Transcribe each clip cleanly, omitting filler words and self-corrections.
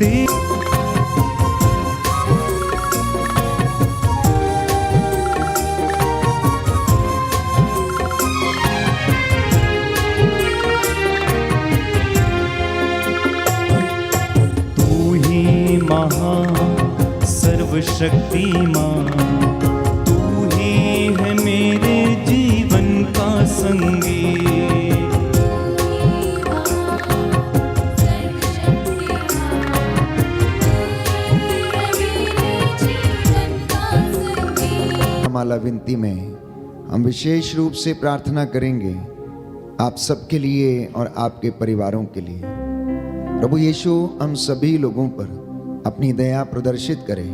शक्ति। तू ही महान सर्वशक्तिमान, तू ही है मेरे जीवन का संगी। माला विनती में हम विशेष रूप से प्रार्थना करेंगे आप सबके लिए और आपके परिवारों के लिए। प्रभु यीशु हम सभी लोगों पर अपनी दया प्रदर्शित करें।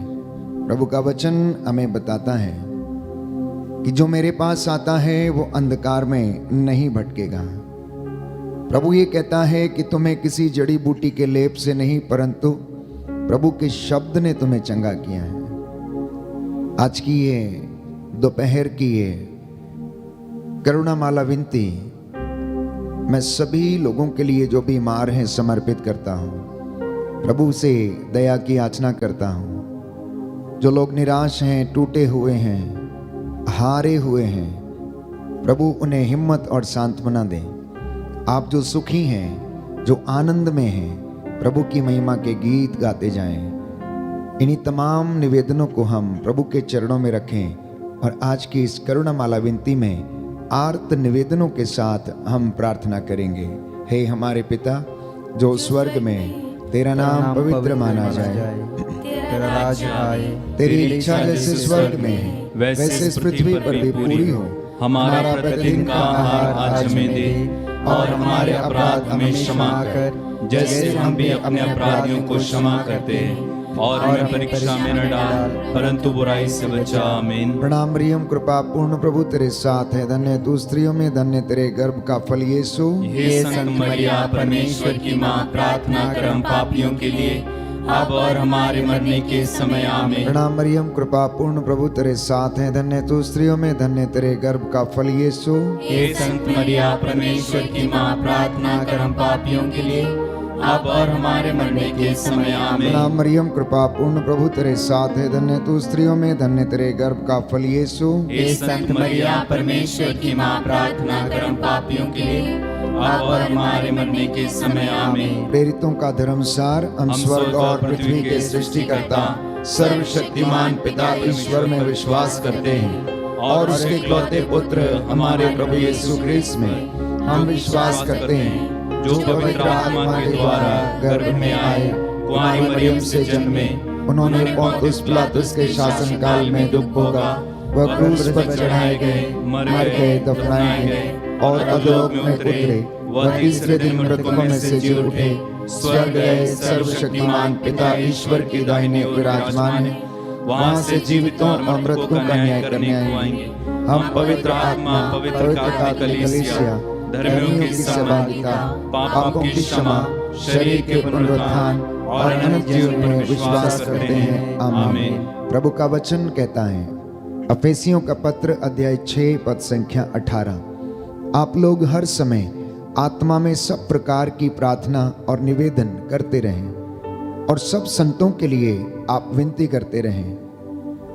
प्रभु का वचन हमें बताता है कि जो मेरे पास आता है वो अंधकार में नहीं भटकेगा। प्रभु ये कहता है कि तुम्हें किसी जड़ी बूटी के लेप से नहीं परंतु प्रभु के शब्द ने तुम्हें चंगा किया है। आज की ये दोपहर की ये करुणा माला विनती मैं सभी लोगों के लिए जो बीमार हैं समर्पित करता हूँ। प्रभु से दया की याचना करता हूँ। जो लोग निराश हैं, टूटे हुए हैं, हारे हुए हैं, प्रभु उन्हें हिम्मत और सांत्वना दें। आप जो सुखी हैं, जो आनंद में हैं, प्रभु की महिमा के गीत गाते जाएं। इन्हीं तमाम निवेदनों को हम प्रभु के चरणों में रखें और आज की इस करुणा माला विनती में आर्त निवेदनों के साथ हम प्रार्थना करेंगे। हे हमारे पिता जो स्वर्ग में, तेरा नाम पवित्र माना जाए, तेरा राज आए, तेरी इच्छा जैसे स्वर्ग में है वैसे इस पृथ्वी पर भी पूरी हो। हमारा प्रतिदिन का आहार आज हमें दे और हमारे अपराध हमें क्षमा कर जैसे हम भी अपने अपराधियों को क्षमा करते हैं, और हमें परीक्षा में न डाल परंतु बुराई से बचा। आमीन। प्रणाम मरियम, कृपा पूर्ण प्रभु तेरे साथ है, धन्य तू स्त्रियों में, धन्य तेरे गर्भ का फल यीशु। हे संत मरिया परमेश्वर की माँ, प्रार्थना कर हम पापियों के लिए अब और हमारे मरने के समय। आमीन। प्रणाम मरियम, कृपा पूर्ण प्रभु तेरे साथ है, धन्य तू स्त्रियों में, धन्य तेरे गर्भ का फल यीशु। हे संत मरिया परमेश्वर की माँ, प्रार्थना कर हम पापियों के लिए अब और हमारे मरने के समय। आमीन। प्रणाम मरियम, कृपा पूर्ण प्रभु तेरे साथ है, धन्य तू स्त्रियों में, धन्य तेरे गर्भ का फल यीशु। हे संत मरिया परमेश्वर की माँ, प्रार्थना कर हम पापियों के लिए अब और हमारे मरने के समय। आमीन। प्रेरितों का धर्मसार। हम स्वर्ग और पृथ्वी के सृष्टिकर्ता सर्वशक्तिमान पिता ईश्वर में विश्वास करते हैं और उसके इकलौते पुत्र हमारे प्रभु यीशु ख्रीस्त में हम विश्वास करते हैं, जो पवित्र आत्मा के द्वारा गर्भ में आए, कुंवारी मरियम से जन्मे, उन्होंने पोंतुस पिलातुस के शासन काल में दुख भोगा, वह क्रूस पर चढ़ाए गए, मर गए, दफनाए गए और अधोलोक में उतरे, वह तीसरे दिन मृतकों में से जी उठे, स्वर्ग गए, सर्वशक्तिमान पिता ईश्वर की दाहिने विराजमान है, वहां से जीवितों और मृतकों का न्याय करने आएंगे। हम पवित्र आत्मा, पवित्र कैथोलिक कलीसिया, धर्मियों की सहभागिता, पापों की क्षमा, शरीर के पुनरुत्थान और अनंत जीवन में विश्वास करते हैं। आमीन। प्रभु का वचन कहता है, अफेसियों का पत्र अध्याय 6 पद संख्या 18, आप लोग हर समय आत्मा में सब प्रकार की प्रार्थना और निवेदन करते रहें और सब संतों के लिए आप विनती करते रहें।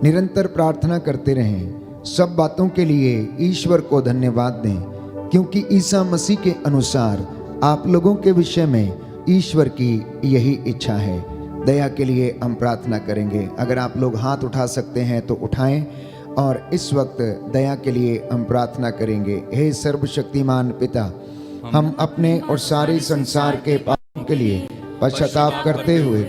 निरंतर प्रार्थना करते रहें। सब बातों के लिए ईश्वर को धन्यवाद दें, क्योंकि ईसा मसीह के अनुसार आप लोगों के विषय में ईश्वर की यही इच्छा है। दया के लिए हम प्रार्थना करेंगे। अगर आप लोग हाथ उठा सकते हैं तो उठाएं और इस वक्त दया के लिए हम प्रार्थना करेंगे। हे सर्वशक्तिमान पिता, हम अपने और सारे संसार के पापों के लिए पश्चाताप करते हुए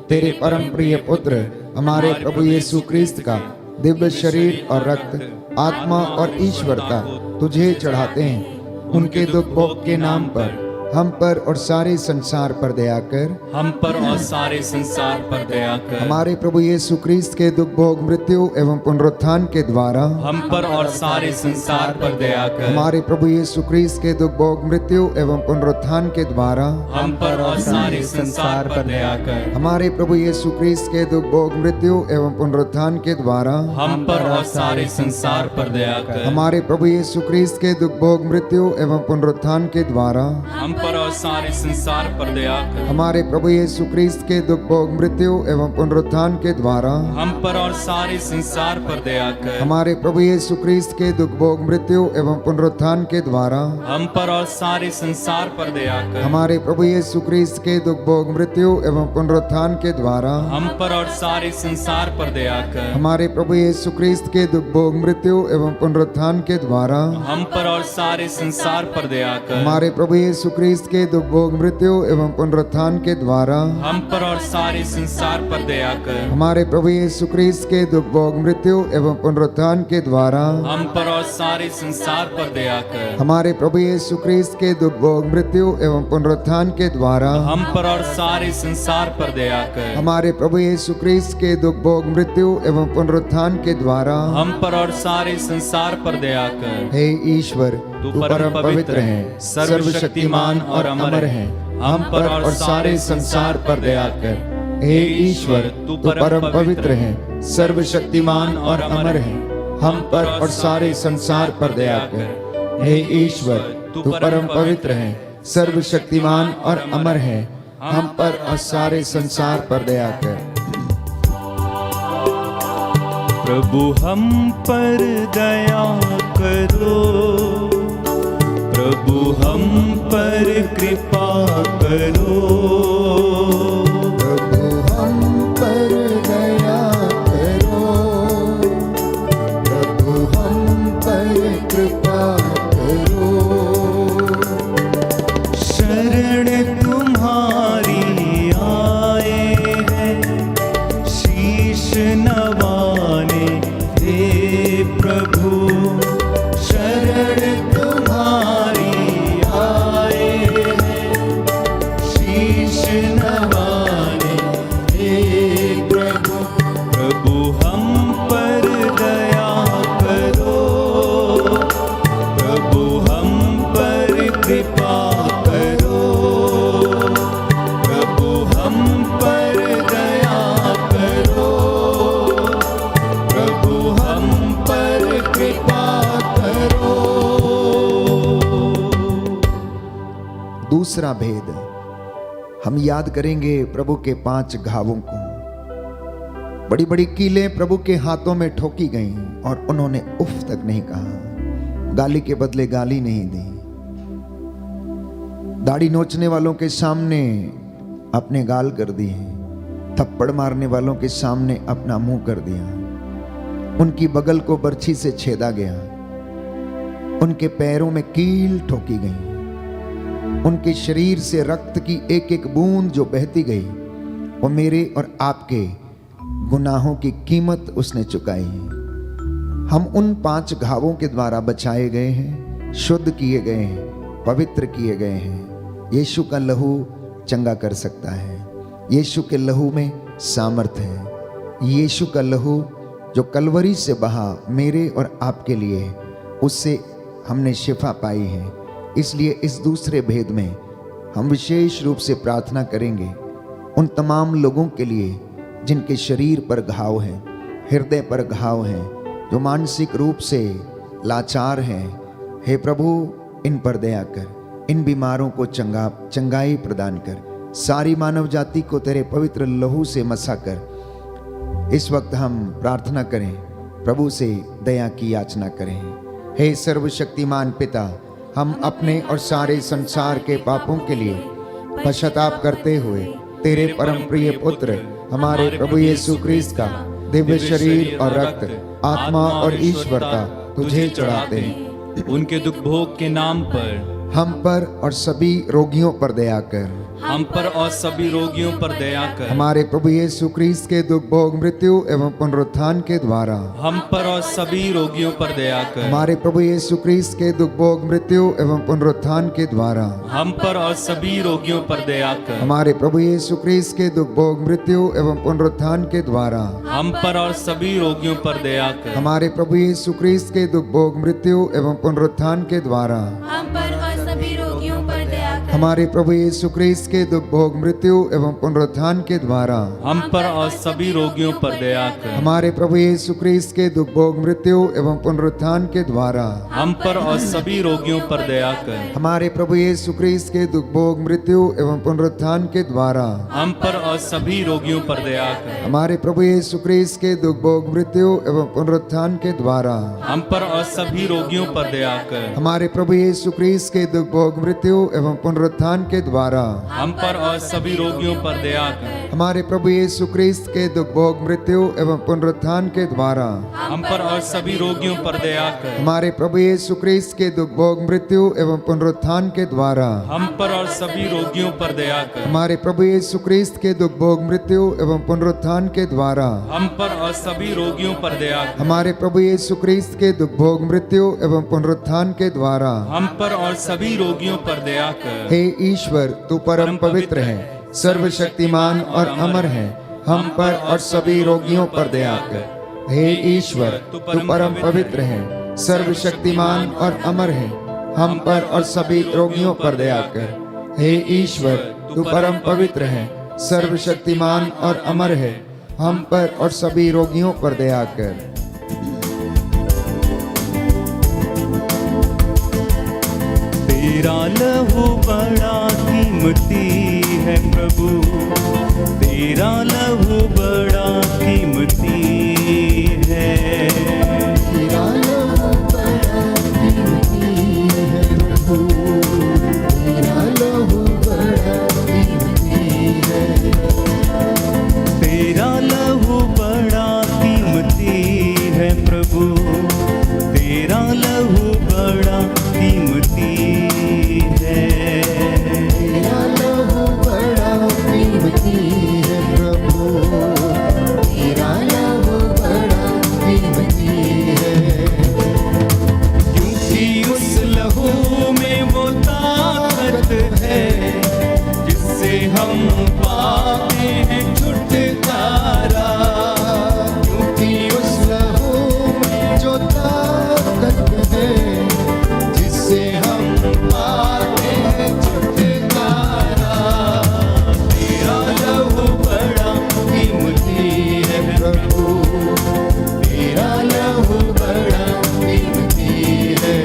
तेरे परम प्रिय पुत्र हमारे प्रभु यीशु ख्रीस्त का दिव्य शरीर और रक्त, आत्मा और ईश्वरता तुझे चढ़ाते हैं। उनके दुख भोग के नाम पर हम पर और सारे संसार पर दया कर। हम पर और सारे संसार पर दया कर। हमारे प्रभु यीशु ख्रीस्त के दुख भोग, मृत्यु एवं पुनरुत्थान के द्वारा हम पर और सारे संसार पर दया कर। हमारे प्रभु यीशु ख्रीस्त के दुख भोग, मृत्यु एवं पुनरुत्थान के द्वारा हम पर और सारे संसार पर दया कर। हमारे प्रभु यीशु ख्रीस्त के दुख भोग, मृत्यु एवं पुनरुत्थान के द्वारा हम पर और सारे संसार पर दया कर। हमारे प्रभु यीशु ख्रीस्त के दुख भोग, मृत्यु एवं पुनरुत्थान के द्वारा हम पर और सारे संसार पर दया कर। हमारे प्रभु यीशु क्रिस्त के दुख भोग मृत्यु एवं पुनरुत्थान के द्वारा हम पर और सारे संसार पर दया कर। हमारे प्रभु यीशु क्रिस्त के दुख भोग मृत्यु एवं पुनरुत्थान के द्वारा हम पर और सारे संसार पर दया कर। हमारे प्रभु यीशु क्रिस्त के दुख भोग मृत्यु एवं पुनरुत्थान के द्वारा हम पर और सारे संसार पर दया कर। हमारे प्रभु यीशु क्रिस्त के दुख भोग मृत्यु एवं पुनरुत्थान के द्वारा हम पर और सारे संसार पर दया कर। हमारे प्रभु यीशु क्रिस्त के दुख भोग मृत्यु एवं पुनरुत्थान के द्वारा हम पर और सारे संसार पर दया कर। हमारे प्रभु यीशु क्रिस्त के दुख भोग मृत्यु एवं पुनरुत्थान के द्वारा हम पर और सारे संसार पर दया कर। हमारे प्रभु यीशु क्रिस्त के दुख भोग मृत्यु एवं पुनरुत्थान के द्वारा हम पर और सारे संसार पर दया कर। हमारे प्रभु यीशु क्रिस्त के दुख भोग मृत्यु एवं पुनरुत्थान के द्वारा हम पर और सारे संसार पर दया कर। हे ईश्वर, तू तू परम पवित्र है, सर्वशक्तिमान और अमर है। हम पर और सारे संसार पर दया कर। हे ईश्वर, तू परम पवित्र है, सर्वशक्तिमान और अमर है। हम पर और सारे संसार पर दया कर। हे ईश्वर, तू परम पवित्र है, सर्वशक्तिमान और अमर है। हम पर और सारे संसार पर दया कर। प्रभु हम पर दया करो, प्रभु हम पर कृपा करो। प्रभु हम पर दया करो, प्रभु हम पर कृपा करो। शरण तुम्हारी आए हैं, शीश नवाने दे प्रभु। शरण तुम्हारी आए हैं, शीश नवाने दे प्रभु। प्रभु हम पर दया करो, प्रभु हम पर कृपा करो। प्रभु हम पर दया करो, प्रभु हम पर कृपा करो। दूसरा भेद, हम याद करेंगे प्रभु के 5 घावों को। बड़ी बड़ी कीलें प्रभु के हाथों में ठोकी गईं और उन्होंने उफ तक नहीं कहा, गाली के बदले गाली नहीं दी। दाढ़ी नोचने वालों के सामने अपने गाल कर दिए, थप्पड़ मारने वालों के सामने अपना मुंह कर दिया। उनकी बगल को बर्छी से छेदा गया, उनके पैरों में कील ठोकी गई। उनके शरीर से रक्त की एक एक बूंद जो बहती गई, वो मेरे और आपके गुनाहों की कीमत उसने चुकाई। हम उन 5 घावों के द्वारा बचाए गए हैं, शुद्ध किए गए हैं, पवित्र किए गए हैं। यीशु का लहू चंगा कर सकता है। यीशु के लहू में सामर्थ है। यीशु का लहू जो कलवरी से बहा मेरे और आपके लिए, उससे हमने शिफा पाई है। इसलिए इस दूसरे भेद में हम विशेष रूप से प्रार्थना करेंगे उन तमाम लोगों के लिए जिनके शरीर पर घाव हैं, हृदय पर घाव हैं, जो मानसिक रूप से लाचार हैं। हे प्रभु, इन पर दया कर, इन बीमारों को चंगाई प्रदान कर, सारी मानव जाति को तेरे पवित्र लहू से मसा कर। इस वक्त हम प्रार्थना करें, प्रभु से दया की याचना करें। हे सर्वशक्तिमान पिता, हम अपने और सारे संसार के पापों के लिए पश्चाताप करते हुए तेरे परम प्रिय पुत्र हमारे प्रभु यीशु क्रिस्त का दिव्य शरीर और रक्त, आत्मा और ईश्वरता तुझे चढ़ाते हैं। उनके दुख भोग के नाम पर हम पर और सभी रोगियों पर दया कर। हम पर और सभी रोगियों पर दया कर। हमारे प्रभु यीशु क्रिस्त के दुख भोग मृत्यु एवं पुनरुत्थान के द्वारा हम पर और सभी रोगियों पर दया कर। हमारे प्रभु यीशु क्रिस्त के दुख भोग मृत्यु एवं पुनरुत्थान के द्वारा हम पर और सभी रोगियों पर दया कर। हमारे प्रभु यीशु क्रिस्त के दुख भोग मृत्यु एवं पुनरुत्थान के द्वारा हम पर और सभी रोगियों पर दया कर। हमारे प्रभु यीशु क्रिस्त के दुख भोग मृत्यु एवं पुनरुत्थान के द्वारा हम पर और सभी रोगियों पर दया कर। हमारे प्रभु यीशु क्रिस्त के दुख भोग मृत्यु एवं पुनरुत्थान के द्वारा हम पर और सभी रोगियों पर दया कर। हमारे प्रभु यीशु क्रिस्त के दुख भोग मृत्यु एवं पुनरुत्थान के द्वारा हम पर और सभी रोगियों पर दया कर। हमारे प्रभु यीशु क्रिस्त के दुख भोग मृत्यु एवं पुनरुत्थान के द्वारा हम पर और सभी रोगियों पर दया कर। हमारे प्रभु यीशु क्रिस्त के दुख भोग मृत्यु एवं पुनरुत्थान के द्वारा हम पर और सभी रोगियों पर दया कर। हमारे प्रभु यीशु क्रिस्त के दुख भोग मृत्यु एवं पुनरुत्थान के द्वारा हम पर और सभी रोगियों पर दया कर। हमारे प्रभु यीशु क्रिस्त के दुख भोग मृत्यु एवं पुनरुत्थान के द्वारा हम पर और सभी रोगियों पर दया कर। हमारे प्रभु यीशु क्रिस्त के दुख भोग मृत्यु एवं पुनरुत्थान के द्वारा हम पर और सभी रोगियों पर दया कर। हमारे प्रभु यीशु क्रिस्त के दुख भोग मृत्यु एवं पुनरुत्थान के द्वारा हम पर और सभी रोगियों पर दया कर। हमारे प्रभु यीशु क्रिस्त के दुख भोग मृत्यु एवं पुनरुत्थान के द्वारा हम पर और सभी रोगियों पर दया कर। हे ईश्वर, तू परम पवित्र है, सर्वशक्तिमान और अमर है, हम पर और सभी रोगियों पर दया कर। हे ईश्वर, तू परम पवित्र है, सर्वशक्तिमान और अमर है, हम पर और सभी रोगियों पर दया कर। हे ईश्वर, तू परम पवित्र है, सर्वशक्तिमान और अमर है, हम पर और सभी रोगियों पर दया कर। तेरा लहू बड़ा कीमती है प्रभु, तेरा लहू बड़ा कीमती है। तेरा लहू बड़ा कीमती है प्रभु, तेरा लहू बड़ा कीमती है। तेरा लहू बड़ा कीमती है प्रभु, तेरा लहू बड़ा कीमती है। तेरा लहू बड़ा कीमती है प्रभु, तेरा लहू बड़ा कीमती है। क्योंकि उस लहू में वो ताकत है जिससे हम पाते हैं छुटकारा। क्योंकि उस लहू में जो ताकत है जिससे हम पाते हैं छुटकारा। तेरा लहू बड़ा कीमती है प्रभु, तेरा लहू बड़ा कीमती है,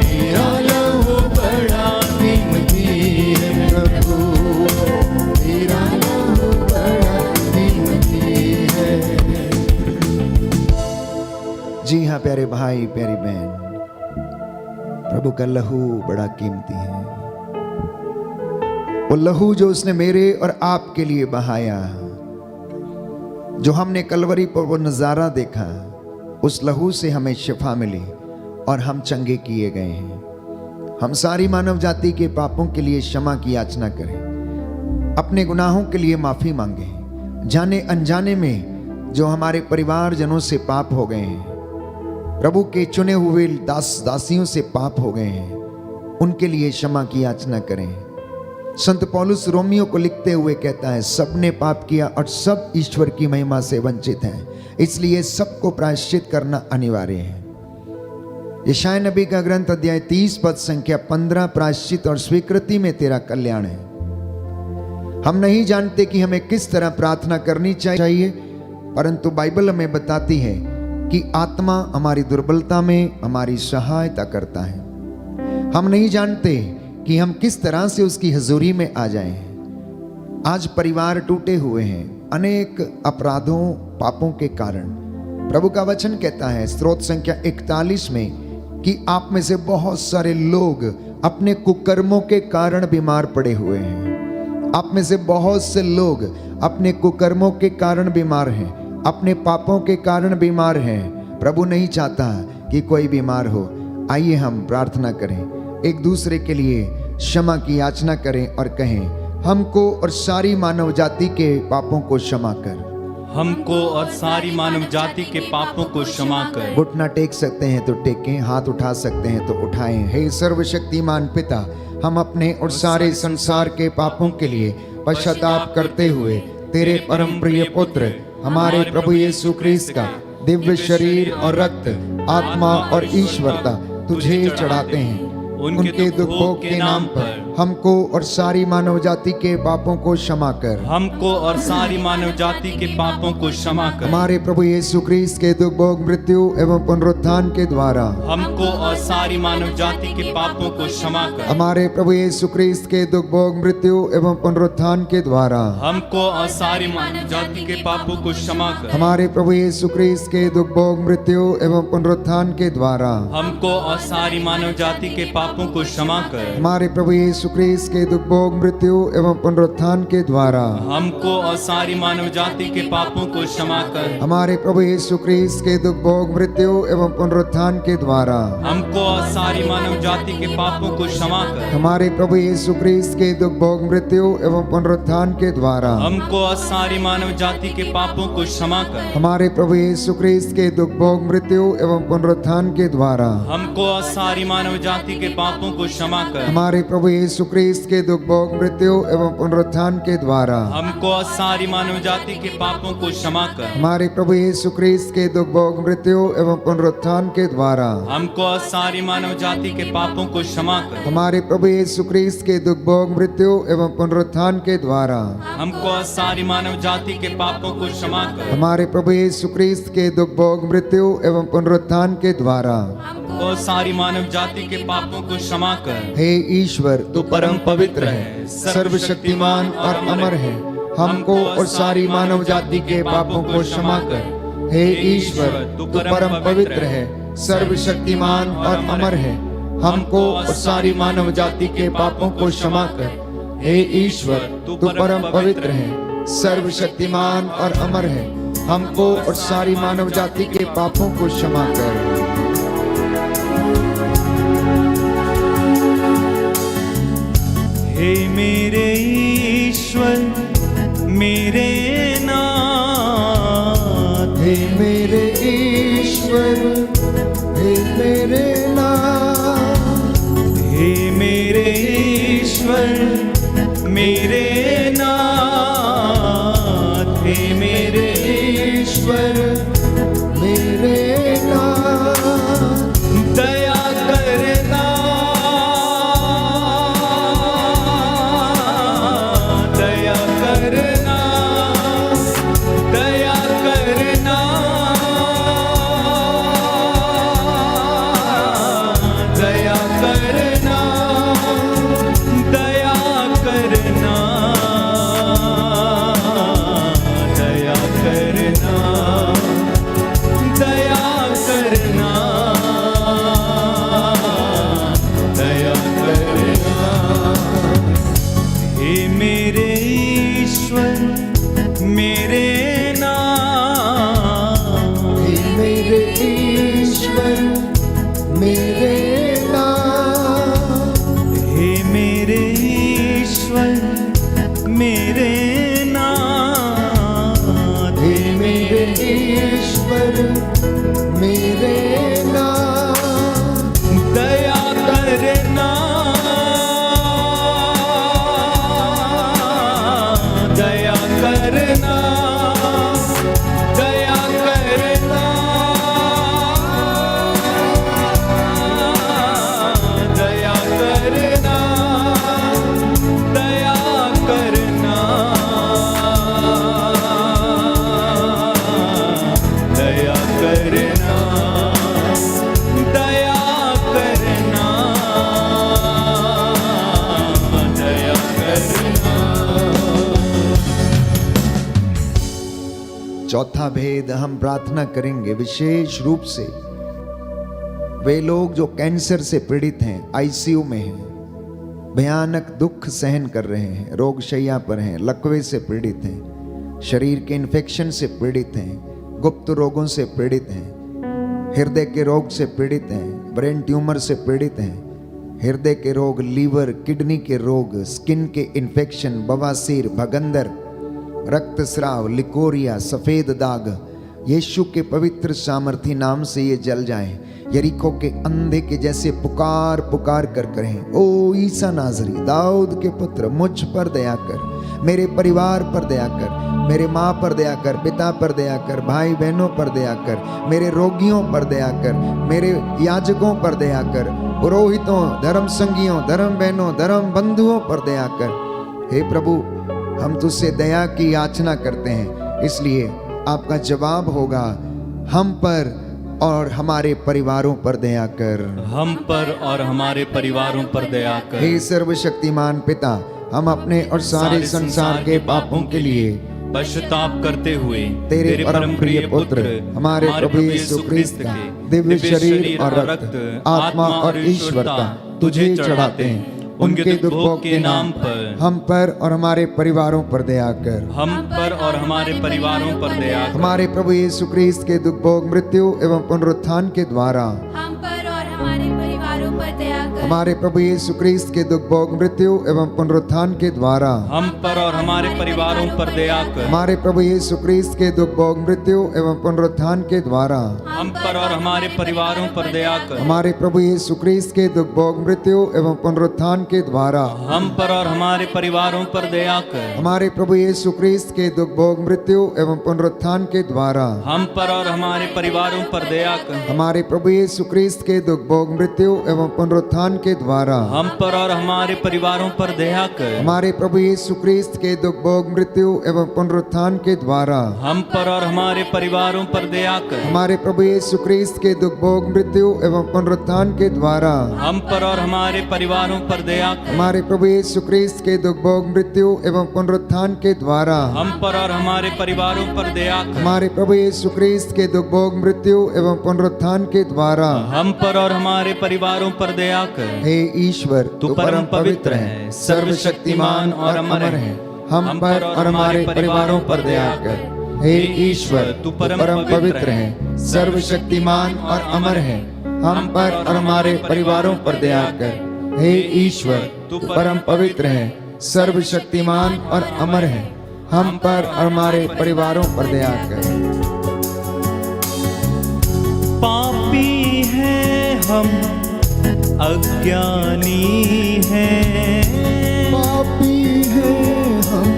तेरा लहू बड़ा कीमती है प्रभु, तेरा लहू बड़ा कीमती है। जी हाँ प्यारे भाई प्यारी बहन, प्रभु का लहू बड़ा कीमती है। वो लहू जो उसने मेरे और आपके लिए बहाया, जो हमने कलवरी पर वो नज़ारा देखा, उस लहू से हमें शिफा मिली और हम चंगे किए गए हैं। हम सारी मानव जाति के पापों के लिए क्षमा की याचना करें, अपने गुनाहों के लिए माफ़ी मांगें। जाने अनजाने में जो हमारे परिवारजनों से पाप हो गए हैं, प्रभु के चुने हुए दास दासियों से पाप हो गए हैं, उनके लिए क्षमा की याचना करें। संत पौलुस रोमियो को लिखते हुए कहता है, सबने पाप किया और सब ईश्वर की महिमा से वंचित हैं, इसलिए सबको प्रायश्चित करना अनिवार्य है। यशायाह नबी का ग्रंथ अध्याय 30 पद संख्या 15, प्रायश्चित और स्वीकृति में तेरा कल्याण है। हम नहीं जानते कि हमें किस तरह प्रार्थना करनी चाहिए, परंतु बाइबल हमें बताती है कि आत्मा हमारी दुर्बलता में हमारी सहायता करता है। हम नहीं जानते कि हम किस तरह से उसकी हजूरी में आ जाएं। आज परिवार टूटे हुए हैं अनेक अपराधों पापों के कारण। प्रभु का वचन कहता है स्त्रोत संख्या 41 में कि आप में से बहुत सारे लोग अपने कुकर्मों के कारण बीमार पड़े हुए हैं। आप में से बहुत से लोग अपने कुकर्मों के कारण बीमार हैं, अपने पापों के कारण बीमार हैं। प्रभु नहीं चाहता कि कोई बीमार हो। आइए हम प्रार्थना करें, एक दूसरे के लिए क्षमा की याचना करें और कहें, हमको और सारी मानव जाति के पापों को क्षमा कर। हमको और सारी मानव जाति के पापों को क्षमा कर। घुटना टेक सकते हैं तो टेकें, हाथ उठा सकते हैं तो उठाएं। हे सर्वशक्तिमान पिता, हम अपने और सारे संसार के पापों के लिए पश्चाताप करते हुए तेरे परम प्रिय पुत्र हमारे प्रभु यीशु क्रिस्त का दिव्य शरीर और रक्त, आत्मा और ईश्वरता तुझे चढ़ाते हैं। उनके दुख भोग के नाम पर हमको और सारी मानव जाति के पापों को क्षमा कर। हमको और सारी मानव जाति के पापों को क्षमा कर। हमारे प्रभु यीशु ख्रीस्त के दुख भोग मृत्यु एवं पुनरुत्थान के द्वारा हमको और सारी मानव जाति के पापों को क्षमा कर। हमारे प्रभु यीशु ख्रीस्त के दुख भोग मृत्यु एवं पुनरुत्थान के द्वारा हमको और सारी मानव जाति के पापों को क्षमा कर। हमारे प्रभु यीशु ख्रीस्त के दुख भोग मृत्यु एवं पुनरुत्थान के द्वारा हमको और सारी मानव जाति के पापों को क्षमा कर। हमारे प्रभु यीशु ख्रीस्त के दुख भोग मृत्यु एवं पुनरुत्थान के द्वारा हमको और सारी मानव जाति के पापों को क्षमा कर। हमारे प्रभु यीशु ख्रीस्त के दुख भोग मृत्यु एवं पुनरुत्थान के द्वारा हमको और सारी मानव जाति के पापों को क्षमा कर। हमारे प्रभु यीशु ख्रीस्त के दुख भोग मृत्यु एवं पुनरुत्थान के द्वारा हमको और सारी मानव जाति के पापों को क्षमा कर। हमारे प्रभु यीशु ख्रीस्त के दुख भोग मृत्यु एवं पुनरुत्थान के द्वारा हमको और सारी मानव जाति के पापों को क्षमा कर। हमारे प्रभु यीशु ख्रीस्त के दुख भोग मृत्यु एवं पुनरुत्थान के द्वारा हमको और सारी मानव जाति के पापों को क्षमा कर। हमारे प्रभु यीशु ख्रीस्त के दुख भोग मृत्यु एवं पुनरुत्थान के द्वारा हमको और सारी मानव जाति के पापों को क्षमा कर। हमारे प्रभु यीशु ख्रीस्त के दुख भोग मृत्यु एवं पुनरुत्थान के द्वारा हमको और सारी मानव जाति के पापों को क्षमा कर। हमारे प्रभु यीशु ख्रीस्त के दुख भोग मृत्यु एवं पुनरुत्थान के द्वारा और सारी मानव जाति के पापों को क्षमा कर। हे ईश्वर, तू परम पवित्र है, सर्वशक्तिमान और अमर है, हमको और सारी मानव जाति के पापों को क्षमा कर। हे ईश्वर, तू परम पवित्र है, सर्वशक्तिमान और अमर है, हमको और सारी मानव जाति के पापों को क्षमा कर। हे ईश्वर, तू परम पवित्र है, सर्वशक्तिमान और अमर है, हमको और सारी मानव जाति के पापों को क्षमा कर। हे मेरे ईश्वर मेरे नाथ, हे मेरे ईश्वर, हे मेरे नाथ, हे मेरे ईश्वर मेरे नाथ, हे मेरे ईश्वर मेरे नाथ, दया करना, दया करना, दया करना, दया करना, दया करना, दया करना, दया करना, दया करना। हे मेरे ईश्वर मेरे नाथ, हे मेरे ईश्वर मेरे नाथ, हे मेरे ईश्वर मेरे नाथ, हे मेरे ईश्वर मेरे नाथ, दया करना, दया करना, दया करना, दया करना, दया करना, दया करना, दया करना, दया करना। चौथा भेद हम प्रार्थना करेंगे विशेष रूप से वे लोग जो कैंसर से पीड़ित हैं, आईसीयू में हैं, भयानक दुख सहन कर रहे हैं, रोग शैया पर हैं, लकवे से पीड़ित हैं, शरीर के इन्फेक्शन से पीड़ित हैं, गुप्त रोगों से पीड़ित हैं, हृदय के रोग से पीड़ित हैं, ब्रेन ट्यूमर से पीड़ित हैं, हृदय के रोग, लीवर, किडनी के रोग, स्किन के इन्फेक्शन, बवासीर, भगंदर, रक्तस्राव, लिकोरिया, सफेद दाग, यीशु के पवित्र सामर्थी नाम से ये जल जाएं। यरीको के अंधे के जैसे पुकार पुकार कर करें, ओ ईसा नाजरी, दाऊद के पुत्र, मुझ पर दया कर, मेरे परिवार पर दया कर, मेरे माँ पर दया कर, पिता पर दया कर, भाई बहनों पर दया कर, मेरे रोगियों पर दया कर, मेरे याजकों पर दया कर, पुरोहितों, धर्म संगियों, धर्म बहनों, धर्म बंधुओं पर दया कर। हे प्रभु, हम तुझसे दया की याचना करते हैं, इसलिए आपका जवाब होगा, हम पर और हमारे परिवारों पर दया कर। हम पर और हमारे परिवारों पर दया कर। हे सर्वशक्तिमान पिता, हम अपने और सारे संसार के पापों के लिए पश्चाताप करते हुए तेरे परम प्रिय पुत्र हमारे प्रभु यीशु क्रिस्त का दिव्य शरीर और रक्त, आत्मा और ईश्वरता तुझे चढ़ाते हैं। उनके दुख भोग के नाम पर हम पर और हमारे परिवारों पर दया कर। हम पर और हमारे परिवारों पर दया कर। हमारे प्रभु यीशु क्रिस्त के दुख भोग, मृत्यु एवं पुनरुत्थान के द्वारा हम पर और हमारे परिवारों पर दया कर। हमारे प्रभु यीशु क्रिस्त के दुख भोग, मृत्यु एवं पुनरुत्थान के द्वारा हम पर और हमारे परिवारों पर दया कर। हमारे प्रभु यीशु क्रिस्त के दुख भोग, मृत्यु एवं पुनरुत्थान के द्वारा हम पर और हमारे परिवारों पर दया कर। हमारे प्रभु यीशु क्रिस्त के दुख भोग, मृत्यु एवं पुनरुत्थान के द्वारा हम पर और हमारे परिवारों पर दया कर। हमारे प्रभु यीशु क्रिस्त के दुख भोग, मृत्यु एवं पुनरुत्थान के द्वारा हम पर और हमारे परिवारों पर दया कर। हमारे प्रभु यीशु क्रिस्त के दुख भोग, मृत्यु एवं पुनरुत्थान के द्वारा हम पर और हमारे परिवारों पर दया कर। हमारे प्रभु यीशु क्रिस्त के दुख भोग, मृत्यु एवं पुनरुत्थान के द्वारा हम पर और हमारे परिवारों पर दया कर। हमारे प्रभु यीशु क्रिस्त के दुख भोग, मृत्यु एवं पुनरुत्थान के द्वारा हम पर और हमारे परिवारों पर दया कर। हमारे प्रभु यीशु क्रिस्त के दुख भोग, मृत्यु एवं पुनरुत्थान के द्वारा हम पर और हमारे परिवारों पर दया कर। हमारे प्रभु यीशु क्रिस्त के दुख भोग, मृत्यु एवं पुनरुत्थान के द्वारा हम पर और हमारे परिवारों पर दया कर। हे ईश्वर, तू परम पवित्र है, सर्वशक्तिमान और अमर है। हम पर और हमारे परिवारों पर दया कर। हे ईश्वर, तू परम पवित्र है, सर्वशक्तिमान और अमर है। हम पर और हमारे परिवारों पर दया कर। हे ईश्वर, तू परम पवित्र है, सर्वशक्तिमान और अमर है। हम पर और हमारे परिवारों पर दया कर। पापी हैं हम, अज्ञानी हैं। पापी हैं हम,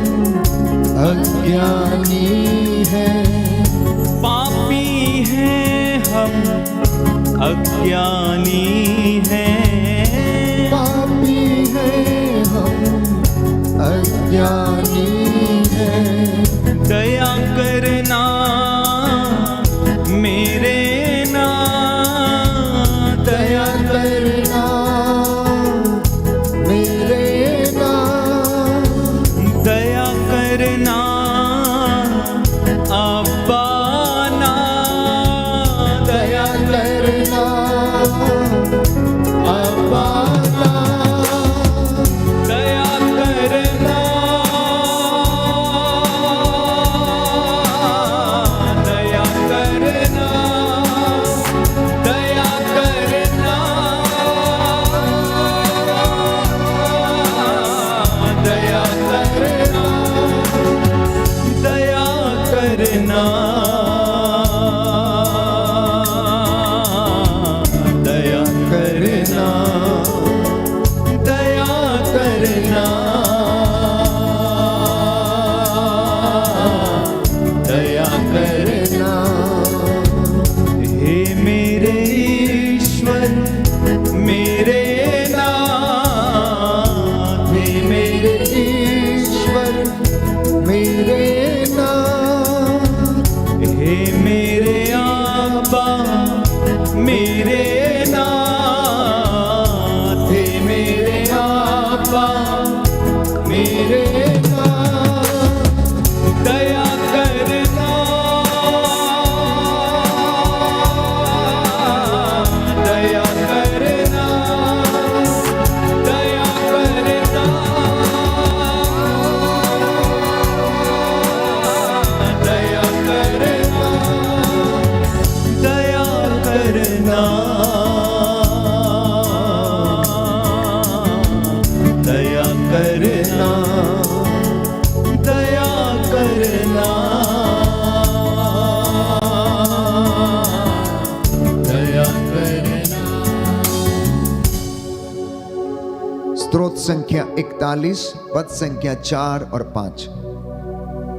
अज्ञानी हैं। पापी हैं हम, अज्ञानी हैं। पापी हैं हम, अज्ञानी हैं। दया करना मेरे ना, दया करना मेरे ना, दया करना अब्बा ना, दया करना अब्बा ना, दया करना, दया करना, दया करना, दया करना, दया करना, दया करना, दया करना, दया करना। हे मेरे ईश्वर, मेरे नाथ, हे मेरे ईश्वर मेरे नाथ, हे मेरे आबा, मेरे नाथ, हे मेरे आबा, मेरे नाथ, दया करना, दया करना, दया करना, दया करना, दया करना, दया करना, दया करना, दया करना। स्तोत्र संख्या 41 पद संख्या 4 और 5।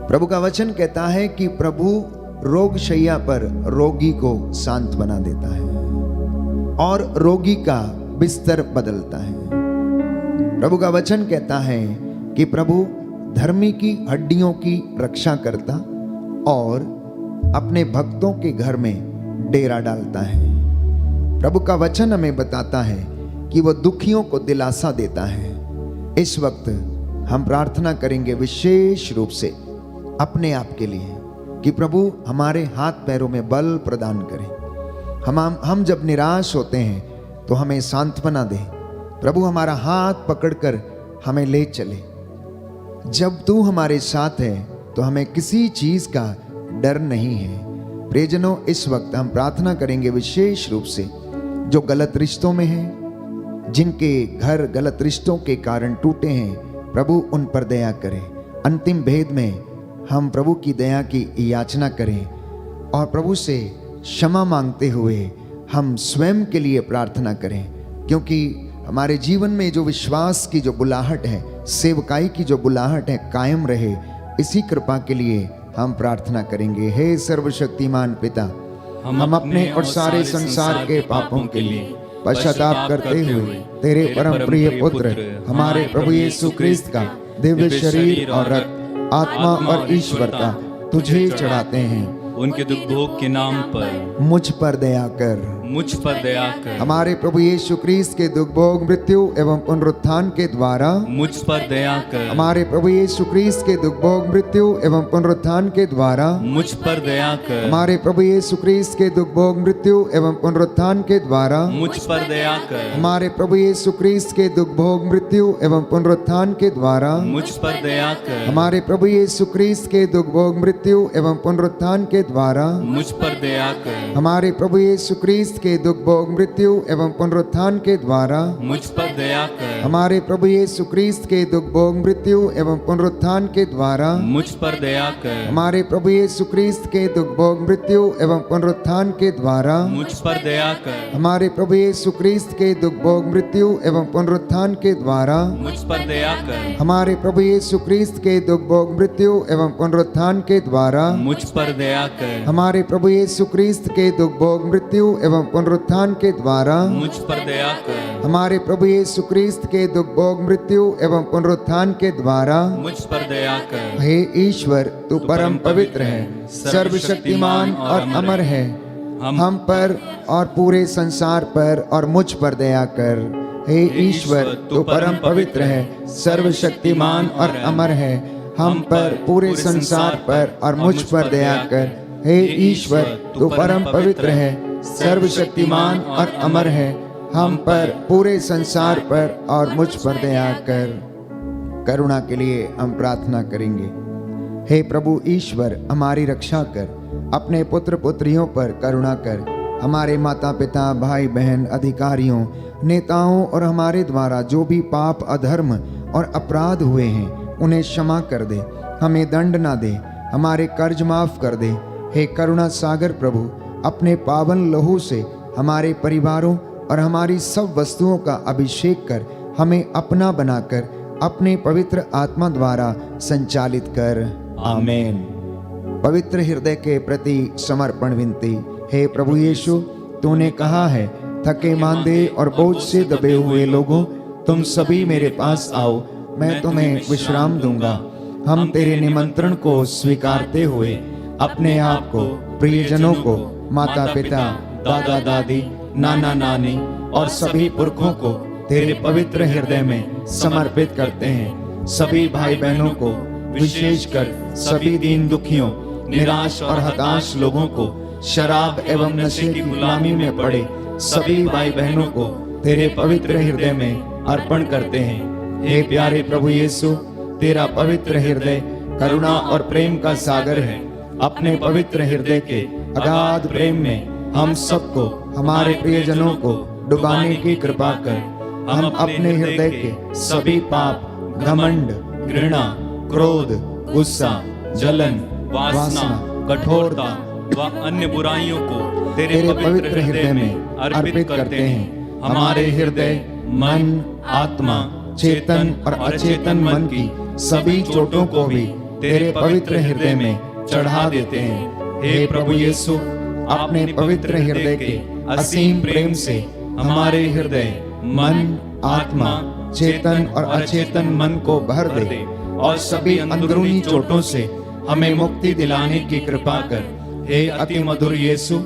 प्रभु का वचन कहता है कि प्रभु रोगशैया पर रोगी को शांत बना देता है और रोगी का बिस्तर बदलता है। प्रभु का वचन कहता है कि प्रभु धर्मी की हड्डियों की रक्षा करता और अपने भक्तों के घर में डेरा डालता है। प्रभु का वचन हमें बताता है कि वह दुखियों को दिलासा देता है। इस वक्त हम प्रार्थना करेंगे विशेष रूप से अपने आप के लिए कि प्रभु हमारे हाथ पैरों में बल प्रदान करें। हम जब निराश होते हैं तो हमें सांत्वना दे। प्रभु हमारा हाथ पकड़कर हमें ले चले। जब तू हमारे साथ है तो हमें किसी चीज का डर नहीं है। प्रियजनों, इस वक्त हम प्रार्थना करेंगे विशेष रूप से जो गलत रिश्तों में हैं, जिनके घर गलत रिश्तों के कारण टूटे हैं, प्रभु उन पर दया करें। अंतिम भेद में हम प्रभु की दया की याचना करें और प्रभु से क्षमा मांगते हुए हम स्वयं के लिए प्रार्थना करें, क्योंकि हमारे जीवन में जो विश्वास की जो बुलाहट है, सेवकाई की जो बुलाहट है, कायम रहे। इसी कृपा के लिए हम प्रार्थना करेंगे। हे सर्वशक्तिमान पिता, हम अपने और सारे संसार के पापों के लिए पश्चाताप करते हुए तेरे परम प्रिय पुत्र हमारे प्रभु यीशु क्रिस्त का दिव्य शरीर और रक्त, आत्मा और ईश्वरता तुझे चढ़ाते हैं। उनके दुख भोग के नाम पर मुझ पर दया कर, मुझ पर दया कर। हमारे प्रभु यीशु क्रिस्त के दुख भोग, मृत्यु एवं पुनरुत्थान के द्वारा मुझ पर दया कर। हमारे प्रभु यीशु क्रिस्त के दुख भोग, मृत्यु एवं पुनरुत्थान के द्वारा मुझ पर दया कर। हमारे प्रभु यीशु क्रिस्त के दुख भोग, मृत्यु एवं पुनरुत्थान के द्वारा मुझ पर दया कर। हमारे प्रभु यीशु क्रिस्त के दुख भोग, मृत्यु एवं पुनरुत्थान के द्वारा मुझ पर दया कर। हमारे प्रभु यीशु क्रिस्त के दुख भोग, मृत्यु एवं पुनरुत्थान के द्वारा मुझ पर दया कर। हमारे प्रभु यीशु क्रिस्त के दुख भोग, मृत्यु एवं पुनरुत्थान के द्वारा मुझ पर दया कर। हमारे प्रभु यीशु क्रिस्त के दुख भोग, मृत्यु एवं पुनरुत्थान के द्वारा मुझ पर दया कर। हमारे प्रभु यीशु क्रिस्त के दुख भोग, मृत्यु एवं पुनरुत्थान के द्वारा मुझ पर दया कर। हमारे प्रभु यीशु क्रिस्त के दुख भोग, मृत्यु एवं पुनरुत्थान के द्वारा मुझ पर दया कर। हमारे प्रभु यीशु क्रिस्त के दुख भोग, मृत्यु एवं पुनरुत्थान के द्वारा मुझ पर दया कर। हमारे प्रभु यीशु क्रिस्त के दुख भोग, मृत्यु एवं पुनरुत्थान के द्वारा मुझ पर दया कर। हमारे प्रभु यीशु क्रिस्त के दुख भोग, मृत्यु एवं पुनरुत्थान के द्वारा मुझ पर दया कर। हे ईश्वर, तू परम पवित्र है, सर्वशक्तिमान और अमर है। हम पर और पूरे संसार पर और मुझ पर दया कर। हे ईश्वर, तू परम पवित्र है, सर्वशक्तिमान और अमर है। हम पर, पूरे संसार पर और मुझ पर दया कर। हे ईश्वर, तू परम पवित्र है, सर्वशक्तिमान और अमर है। हम पर, पूरे संसार पर और मुझ पर दया कर। करुणा के लिए हम प्रार्थना करेंगे। हे प्रभु ईश्वर, हमारी रक्षा कर। अपने पुत्र पुत्रियों पर करुणा कर। हमारे माता पिता, भाई बहन, अधिकारियों, नेताओं और हमारे द्वारा जो भी पाप, अधर्म और अपराध हुए हैं, उन्हें क्षमा कर दे। हमें दंड ना दे, हमारे कर्ज माफ कर दे। हे करुणा सागर प्रभु, अपने पावन लहू से हमारे परिवारों और हमारी सब वस्तुओं का अभिषेक कर हमें अपना बनाकर अपने पवित्र आत्मा द्वारा संचालित कर। आमीन। पवित्र हृदय के प्रति समर्पण विनती। हे प्रभु यीशु, तूने कहा है, थके मांदे और बोझ से दबे हुए लोगों, तुम सभी मेरे पास आओ, मैं तुम्हें विश्राम दूंगा। हम तेरे निमंत्रण को स्वीकारते हुए अपने आप को, प्रियजनों को, माता पिता, दादा दादी, नाना नानी और सभी पुरखों को तेरे पवित्र हृदय में समर्पित करते हैं। सभी भाई बहनों को, विशेषकर सभी दीन दुखियों, निराश और हताश लोगों को, शराब एवं नशे की गुलामी में पड़े सभी भाई बहनों को तेरे पवित्र हृदय में अर्पण करते हैं। हे प्यारे प्रभु यीशु, तेरा पवित्र हृदय करुणा और प्रेम का सागर है। अपने पवित्र हृदय के अगाध प्रेम में हम सबको, हमारे प्रियजनों को डुबाने की कृपा कर। हम अपने हृदय के सभी पाप, घमंड, घृणा, क्रोध, गुस्सा, जलन, वासना, कठोरता व अन्य बुराइयों को तेरे पवित्र हृदय में अर्पित करते हैं। हमारे हृदय, मन, आत्मा, चेतन और अचेतन मन की सभी चोटों को भी तेरे पवित्र हृदय में चढ़ा देते हैं। हे प्रभु यीशु, अपने पवित्र हृदय के असीम प्रेम से हमारे हृदय, मन, आत्मा, चेतन और अचेतन मन को भर दे और सभी अंदरूनी चोटों से हमें मुक्ति दिलाने की कृपा कर। हे अति मधुर यीशु,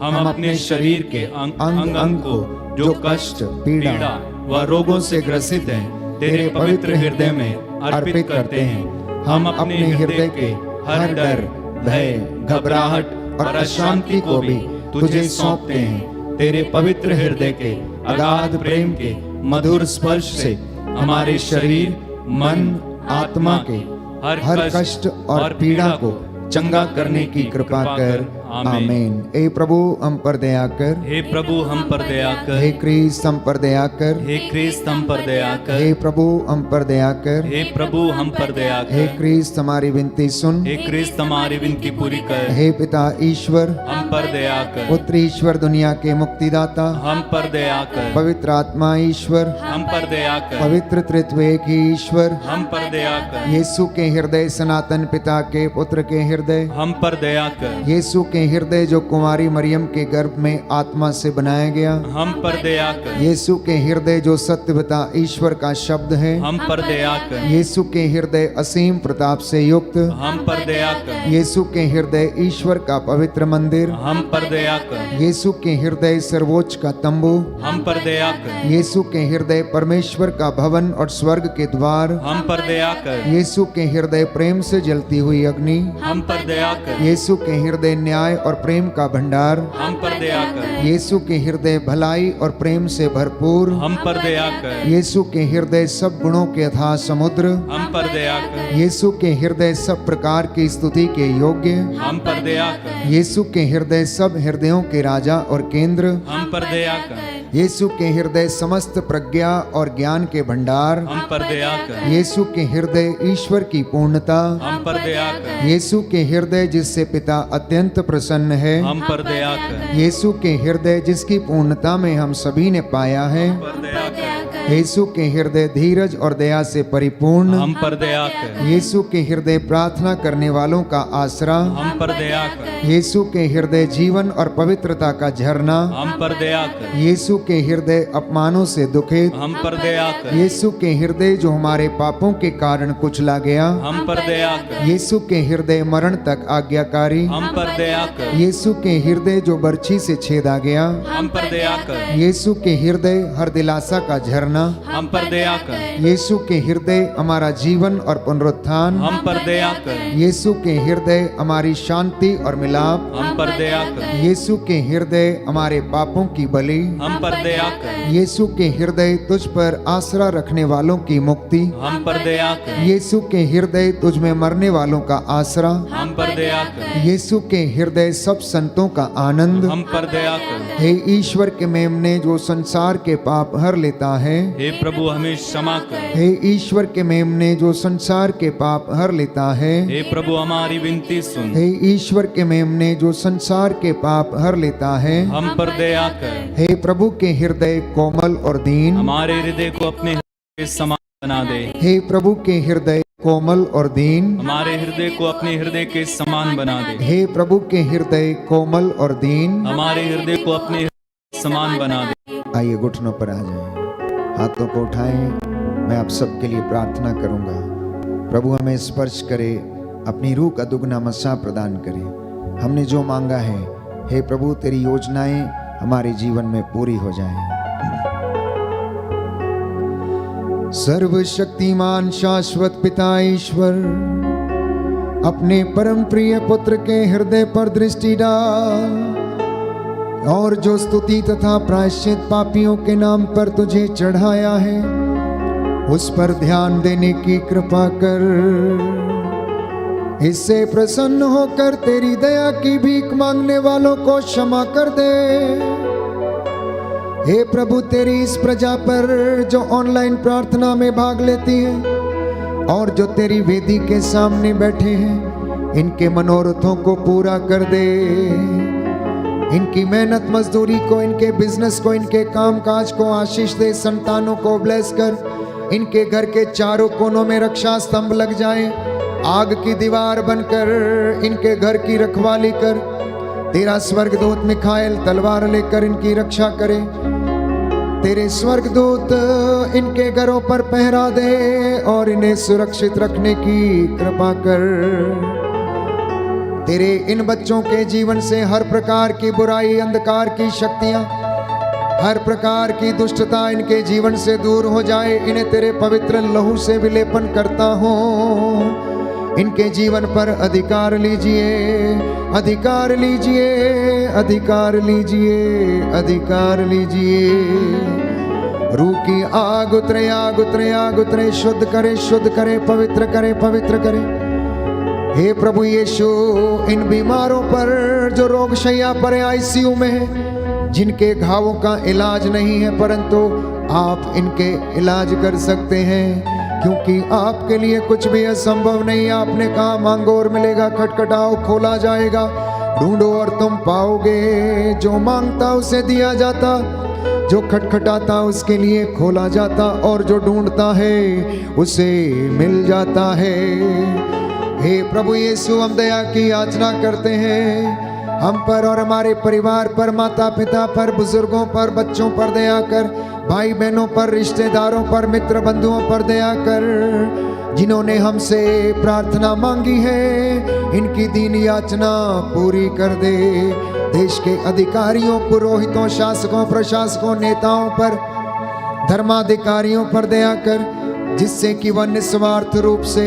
हम अपने शरीर के अंग अंग को जो कष्ट, पीड़ा व रोगों से ग्रसित हैं, तेरे पवित्र हृदय में अर्पित करते हैं। हम अपने हृदय के हर डर, भय, घबराहट और अशांति को भी तुझे सौंपते हैं। तेरे पवित्र हृदय के अगाध प्रेम के मधुर स्पर्श से हमारे शरीर, मन, आत्मा के हर कष्ट और पीड़ा को चंगा करने की कृपा कर। आमीन। हे प्रभु हम पर दया कर। हे प्रभु हम पर दया कर। हे क्रिस्त हम पर दया कर। हे क्रिस्त हम पर दया कर। हे प्रभु हम पर दया कर। हे प्रभु हम पर दया कर। हे क्रिस्त हमारी विनती सुन। हे क्रिस्त हमारी विनती पूरी कर। हे पिता ईश्वर हम पर दया कर। पुत्र ईश्वर दुनिया के मुक्तिदाता हम पर दया कर। पवित्र आत्मा ईश्वर हम पर दया कर। पवित्र त्रित्व एक ही ईश्वर हम पर दया कर। यीशु के हृदय सनातन पिता के पुत्र के हृदय हम पर दया कर। यीशु के हृदय जो कुमारी मरियम के गर्भ में आत्मा से बनाया गया हम पर दया कर। यीशु के हृदय जो सत्य पिता ईश्वर का शब्द है हम पर दया कर। यीशु के हृदय असीम प्रताप से युक्त हम पर दया कर। यीशु के हृदय ईश्वर का पवित्र मंदिर हम पर दया कर। यीशु के हृदय सर्वोच्च का तंबू हम पर दया कर। यीशु के हृदय परमेश्वर का भवन और स्वर्ग के द्वार हम पर दया कर। यीशु के हृदय प्रेम से जलती हुई अग्नि हम पर दया कर। यीशु के हृदय न्याय और प्रेम का भंडार हम पर दया कर। यीशु के हृदय भलाई और प्रेम से भरपूर हम पर दया कर। यीशु के हृदय सब गुणों के अथाह समुद्र हम पर दया कर। यीशु के हृदय सब प्रकार की स्तुति के योग्य हम पर दया कर। यीशु के हृदय सब हृदयों के राजा और केंद्र हम पर दया कर। यीशु के हृदय समस्त प्रज्ञा और ज्ञान के भंडार हम पर दया कर। यीशु के हृदय ईश्वर की पूर्णता हम पर दया कर। यीशु के हृदय जिससे पिता अत्यंत प्रसन्न है हम पर दया कर। यीशु के हृदय जिसकी पूर्णता में हम सभी ने पाया है पर दया कर। यीशु के हृदय धीरज और दया से परिपूर्ण हम पर दया कर। यीशु के हृदय प्रार्थना करने वालों का आसरा हम पर दया कर। यीशु के हृदय जीवन और पवित्रता का झरना हम पर दया कर। यीशु के हृदय अपमानों से दुखित हम पर दया कर। यीशु के हृदय जो हमारे पापों के कारण कुचला गया हम पर दया कर। यीशु के हृदय मरण तक आज्ञाकारी हम पर दया कर। यीशु के हृदय जो बर्छी से छेदा गया हम पर दया कर। यीशु के हृदय हर दिलासा का झरना हम पर दया कर। यीशु के हृदय हमारा जीवन और पुनरुत्थान हम पर दया कर। यीशु के हृदय हमारी शांति और मिलाप हम पर दया कर। यीशु के हृदय हमारे पापों की बलि हम पर दया कर। यीशु के हृदय तुझ पर आसरा रखने वालों की मुक्ति हम पर दया कर। यीशु के हृदय तुझ में मरने वालों का आसरा हम पर दया कर। यीशु के हृदय सब संतों का आनंद हम पर दया कर। हे ईश्वर के मेमने जो संसार के पाप हर लेता है हे प्रभु हमें क्षमा कर। हे ईश्वर के मेमने जो संसार के पाप हर लेता है हे प्रभु हमारी विनती सुन। हे ईश्वर के मेमने जो संसार के पाप हर लेता है हम पर दया कर। हे प्रभु के हृदय कोमल और दीन हमारे हृदय को अपने हृदय के समान बना दे। हे प्रभु के हृदय कोमल और दीन हमारे हृदय को अपने हृदय के समान बना दे। हे प्रभु के हृदय कोमल और दीन हमारे हृदय को अपने हृदय के समान बना दे। आइए घुटनों पर आ जाएं, हाथों को उठाएं। मैं आप सबके लिए प्रार्थना करूंगा। प्रभु हमें स्पर्श करे, अपनी रूह का दुगना मसा प्रदान करे। हमने जो मांगा है हे प्रभु तेरी योजनाएं हमारे जीवन में पूरी हो जाएं। सर्वशक्तिमान शाश्वत पिता ईश्वर अपने परम प्रिय पुत्र के हृदय पर दृष्टि डाल और जो स्तुति तथा प्रायश्चित पापियों के नाम पर तुझे चढ़ाया है उस पर ध्यान देने की कृपा कर। इससे प्रसन्न होकर तेरी दया की भीख मांगने वालों को क्षमा कर दे। हे प्रभु तेरी इस प्रजा पर जो ऑनलाइन प्रार्थना में भाग लेती है और जो तेरी वेदी के सामने बैठे हैं, इनके मनोरथों को पूरा कर दे। इनकी मेहनत मजदूरी को, इनके बिजनेस को, इनके काम काज को आशीष दे। संतानों को ब्लेस कर। इनके घर के चारों कोनों में रक्षा स्तंभ लग जाए, आग की दीवार बनकर इनके घर की रखवाली कर। तेरा स्वर्गदूत मिखाएल तलवार लेकर इनकी रक्षा करे। तेरे स्वर्गदूत इनके घरों पर पहरा दे और इन्हें सुरक्षित रखने की कृपा कर। तेरे इन बच्चों के जीवन से हर प्रकार की बुराई, अंधकार की शक्तियां, हर प्रकार की दुष्टता इनके जीवन से दूर हो जाए। इन्हें तेरे पवित्र लहू से विलेपन करता हूँ। इनके जीवन पर अधिकार लीजिए, अधिकार लीजिए, अधिकार लीजिए, अधिकार लीजिए। रूह की आग उतरे, आग उतरे, आग उतरे, शुद्ध करे, शुद्ध करे, पवित्र करे, पवित्र करे। हे प्रभु यीशु, इन बीमारों पर जो रोग शैया पर आईसीयू में है, जिनके घावों का इलाज नहीं है, परंतु आप इनके इलाज कर सकते हैं, क्योंकि आपके लिए कुछ भी असंभव नहीं। आपने कहा मांगो और मिलेगा, खटखटाओ खोला जाएगा, ढूंढो और तुम पाओगे। जो मांगता उसे दिया जाता, जो खटखटाता उसके लिए खोला जाता, और जो ढूंढता है उसे मिल जाता है। हे प्रभु यीशु, हम दया की याचना करते हैं। हम पर और हमारे परिवार पर, माता पिता पर, बुजुर्गों पर, बच्चों पर दया कर। भाई बहनों पर, रिश्तेदारों पर, मित्र बंधुओं पर दया कर। जिन्होंने हमसे प्रार्थना मांगी है, इनकी दीन याचना पूरी कर दे। देश के अधिकारियों, पुरोहितों, शासकों, प्रशासकों, नेताओं पर, धर्माधिकारियों पर दया कर, जिससे कि वह निस्वार्थ रूप से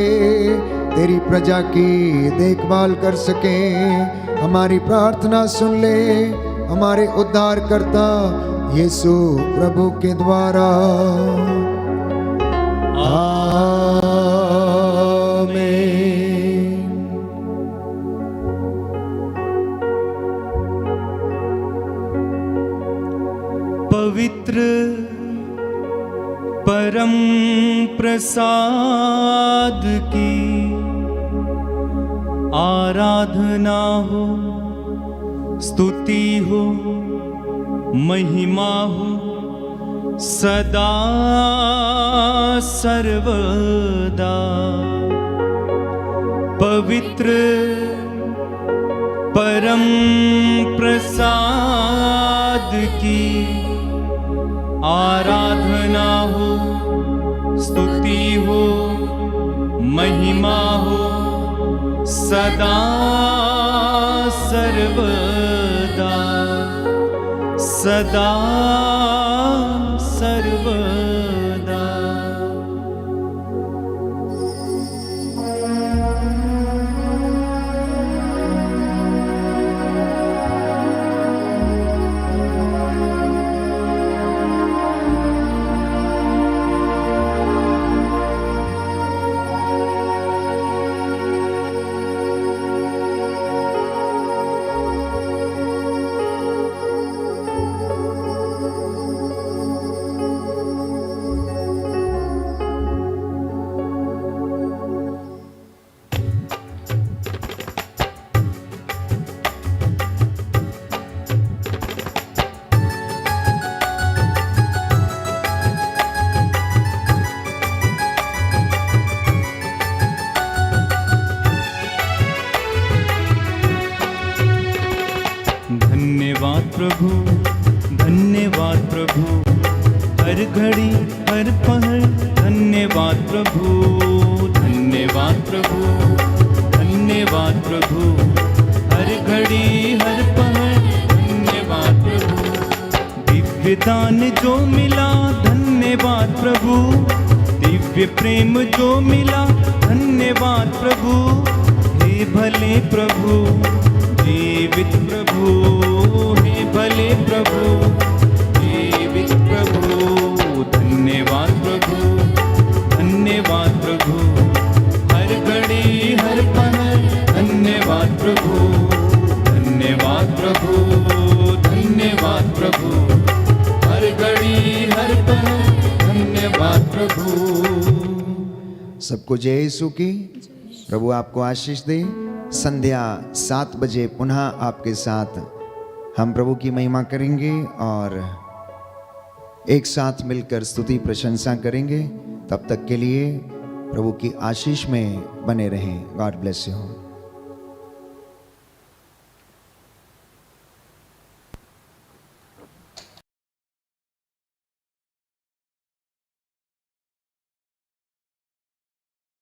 तेरी प्रजा की देखभाल कर सके। हमारी प्रार्थना सुन ले, हमारे उद्धारकर्ता यीशु प्रभु के द्वारा। आमीन। पवित्र परम प्रसाद की आराधना हो, स्तुति हो, महिमा हो सदा सर्वदा। पवित्र परम प्रसाद की आराधना हो, स्तुति हो, महिमा हो सदा सर्वदा, सदा सर्वदा। धन्यवाद प्रभु, धन्यवाद प्रभु, हर घड़ी हर पहर धन्यवाद प्रभु, धन्यवाद प्रभु, धन्यवाद प्रभु, हर घड़ी हर पहर धन्यवाद प्रभु। दिव्य दान जो मिला धन्यवाद प्रभु, दिव्य प्रेम जो मिला धन्यवाद प्रभु। हे भले प्रभु, जीवित प्रभु, हे भले प्रभु, जीवित प्रभु। धन्यवाद प्रभु, धन्यवाद प्रभु, हर घड़ी हर पल धन्यवाद प्रभु, धन्यवाद प्रभु, धन्यवाद प्रभु, हर घड़ी हर पल धन्यवाद प्रभु। सबको जय यीशु की। प्रभु आपको आशीष दे। संध्या 7 बजे पुनः आपके साथ हम प्रभु की महिमा करेंगे और एक साथ मिलकर स्तुति प्रशंसा करेंगे। तब तक के लिए प्रभु की आशीष में बने रहें। God bless you.